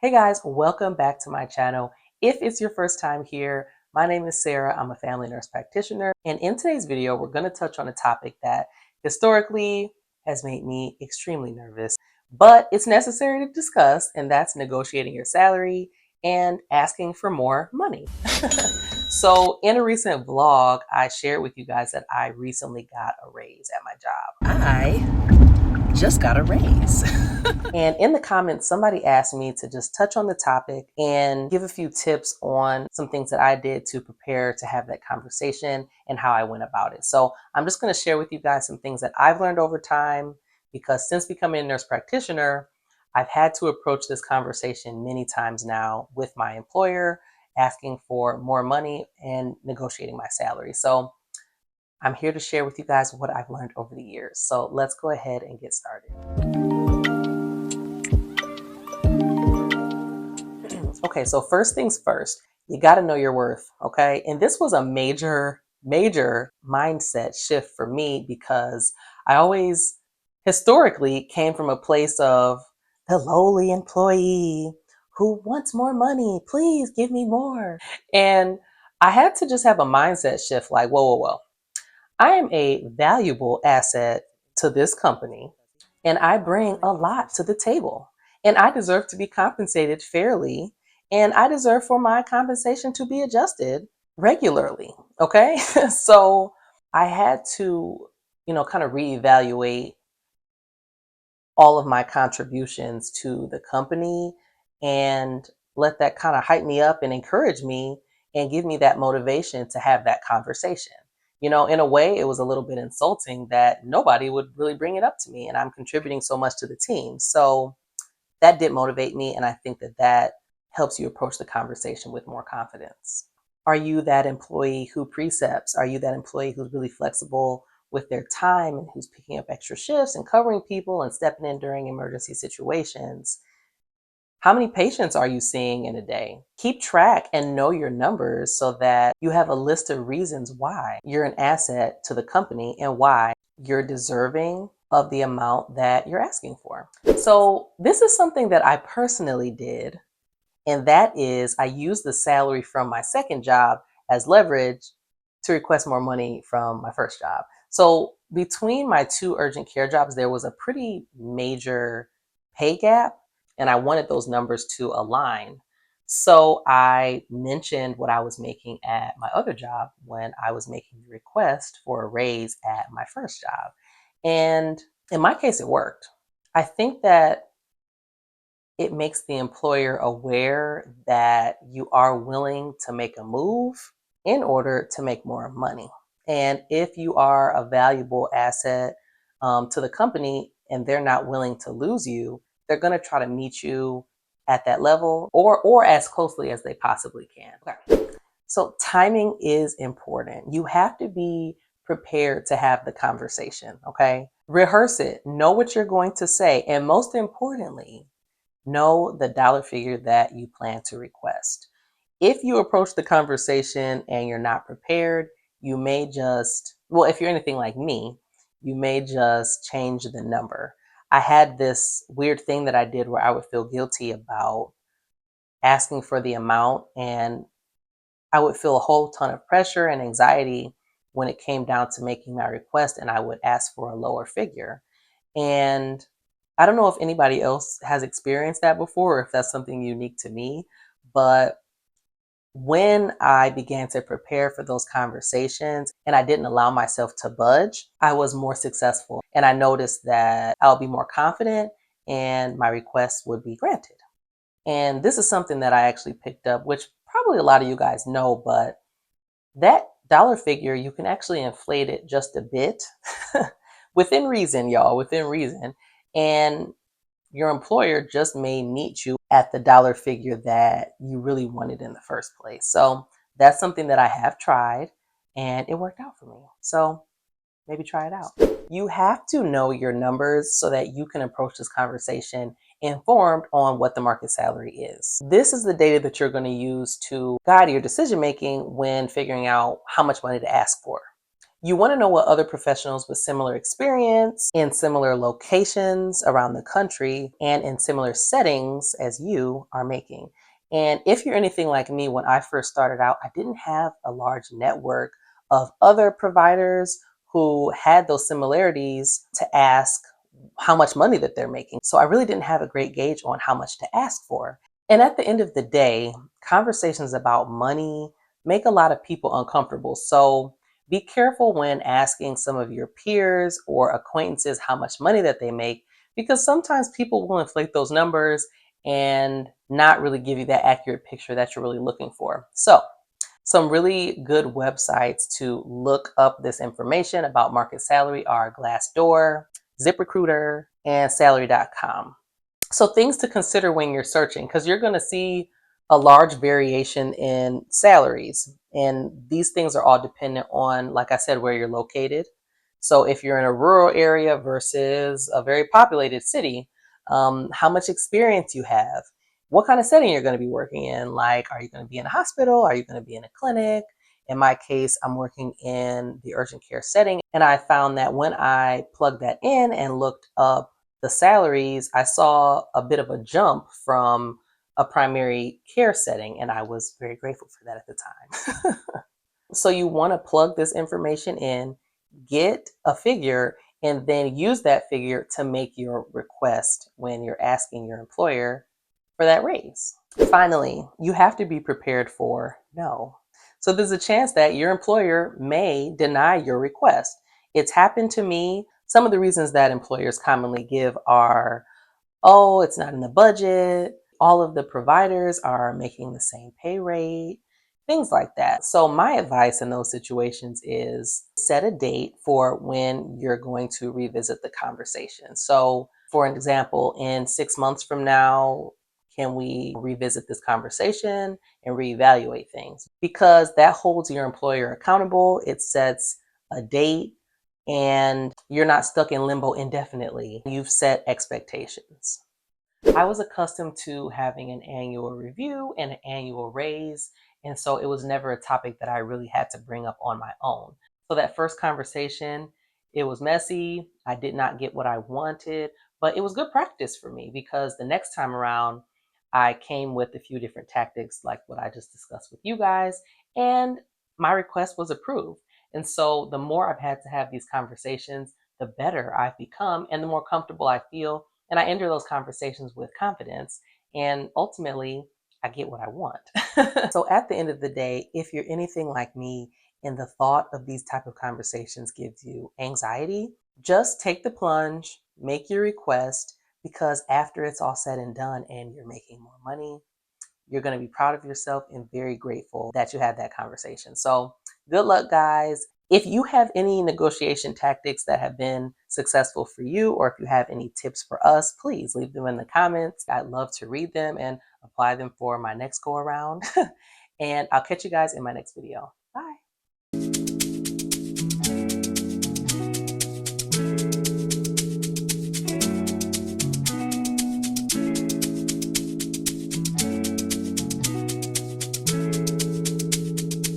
Hey guys, welcome back to my channel. If it's your first time here, my name is Sarah. I'm a family nurse practitioner. And in today's video, we're going to touch on a topic that historically has made me extremely nervous, but it's necessary to discuss, and that's negotiating your salary and asking for more money. So in a recent vlog, I shared with you guys that I recently got a raise at my job. I just got a raise. And in the comments, somebody asked me to just touch on the topic and give a few tips on some things that I did to prepare to have that conversation and how I went about it. So I'm just going to share with you guys some things that I've learned over time, because since becoming a nurse practitioner, I've had to approach this conversation many times now with my employer, asking for more money and negotiating my salary. So I'm here to share with you guys what I've learned over the years. So let's go ahead and get started. Okay, so first things first, you got to know your worth, okay? And this was a major mindset shift for me, because I always historically came from a place of the lowly employee who wants more money. Please give me more. And I had to just have a mindset shift like, whoa. I am a valuable asset to this company, and I bring a lot to the table, and I deserve to be compensated fairly, and I deserve for my compensation to be adjusted regularly. Okay. So I had to, kind of reevaluate all of my contributions to the company and let that kind of hype me up and encourage me and give me that motivation to have that conversation. In a way, it was a little bit insulting that nobody would really bring it up to me, and I'm contributing so much to the team. So that did motivate me, and I think that that helps you approach the conversation with more confidence. Are you that employee who precepts? Are you that employee who's really flexible with their time and who's picking up extra shifts and covering people and stepping in during emergency situations? How many patients are you seeing in a day? Keep track and know your numbers so that you have a list of reasons why you're an asset to the company and why you're deserving of the amount that you're asking for. So this is something that I personally did, and that is I used the salary from my second job as leverage to request more money from my first job. So between my two urgent care jobs, there was a pretty major pay gap, and I wanted those numbers to align. So I mentioned what I was making at my other job when I was making the request for a raise at my first job. And in my case, it worked. I think that it makes the employer aware that you are willing to make a move in order to make more money. And if you are a valuable asset to the company and they're not willing to lose you, they're going to try to meet you at that level or as closely as they possibly can. Okay. So timing is important. You have to be prepared to have the conversation, okay? Rehearse it. Know what you're going to say. And most importantly, know the dollar figure that you plan to request. If you approach the conversation and you're not prepared, you may just, well, if you're anything like me, you may just change the number. I had this weird thing that I did where I would feel guilty about asking for the amount, and I would feel a whole ton of pressure and anxiety when it came down to making my request, and I would ask for a lower figure. And I don't know if anybody else has experienced that before or if that's something unique to me, but when I began to prepare for those conversations and I didn't allow myself to budge, I was more successful. And I noticed that I'll be more confident and my requests would be granted. And this is something that I actually picked up, which probably a lot of you guys know, but that dollar figure, you can actually inflate it just a bit within reason, y'all, within reason. And your employer just may meet you at the dollar figure that you really wanted in the first place. So that's something that I have tried and it worked out for me. So maybe try it out. You have to know your numbers so that you can approach this conversation informed on what the market salary is. This is the data that you're going to use to guide your decision making when figuring out how much money to ask for. You want to know what other professionals with similar experience in similar locations around the country and in similar settings as you are making. And if you're anything like me, when I first started out, I didn't have a large network of other providers who had those similarities to ask how much money that they're making. So I really didn't have a great gauge on how much to ask for. And at the end of the day, conversations about money make a lot of people uncomfortable. So be careful when asking some of your peers or acquaintances how much money that they make, because sometimes people will inflate those numbers and not really give you that accurate picture that you're really looking for. So some really good websites to look up this information about market salary are Glassdoor, ZipRecruiter, and Salary.com. So things to consider when you're searching, because you're going to see a large variation in salaries. And these things are all dependent on, like I said, where you're located. So if you're in a rural area versus a very populated city, how much experience you have, what kind of setting you're going to be working in. Like, are you going to be in a hospital? Are you going to be in a clinic? In my case, I'm working in the urgent care setting. And I found that when I plugged that in and looked up the salaries, I saw a bit of a jump from a primary care setting, and I was very grateful for that at the time. So you want to plug this information in, get a figure, and then use that figure to make your request when you're asking your employer for that raise. Finally, you have to be prepared for no. So there's a chance that your employer may deny your request. It's happened to me. Some of the reasons that employers commonly give are, oh, it's not in the budget, all of the providers are making the same pay rate, things like that. So my advice in those situations is set a date for when you're going to revisit the conversation. So for an example, in 6 months from now, can we revisit this conversation and reevaluate things? Because that holds your employer accountable. It sets a date and you're not stuck in limbo indefinitely. You've set expectations. I was accustomed to having an annual review and an annual raise, and so it was never a topic that I really had to bring up on my own. So that first conversation, it was messy. I did not get what I wanted, but it was good practice for me because the next time around, I came with a few different tactics like what I just discussed with you guys, and my request was approved. And so the more I've had to have these conversations, the better I've become and the more comfortable I feel, and I enter those conversations with confidence, and ultimately I get what I want. So at the end of the day, if you're anything like me and the thought of these type of conversations gives you anxiety, just take the plunge, make your request, because after it's all said and done and you're making more money, you're going to be proud of yourself and very grateful that you had that conversation. So good luck, guys. If you have any negotiation tactics that have been successful for you, or if you have any tips for us, please leave them in the comments. I'd love to read them and apply them for my next go around. And I'll catch you guys in my next video.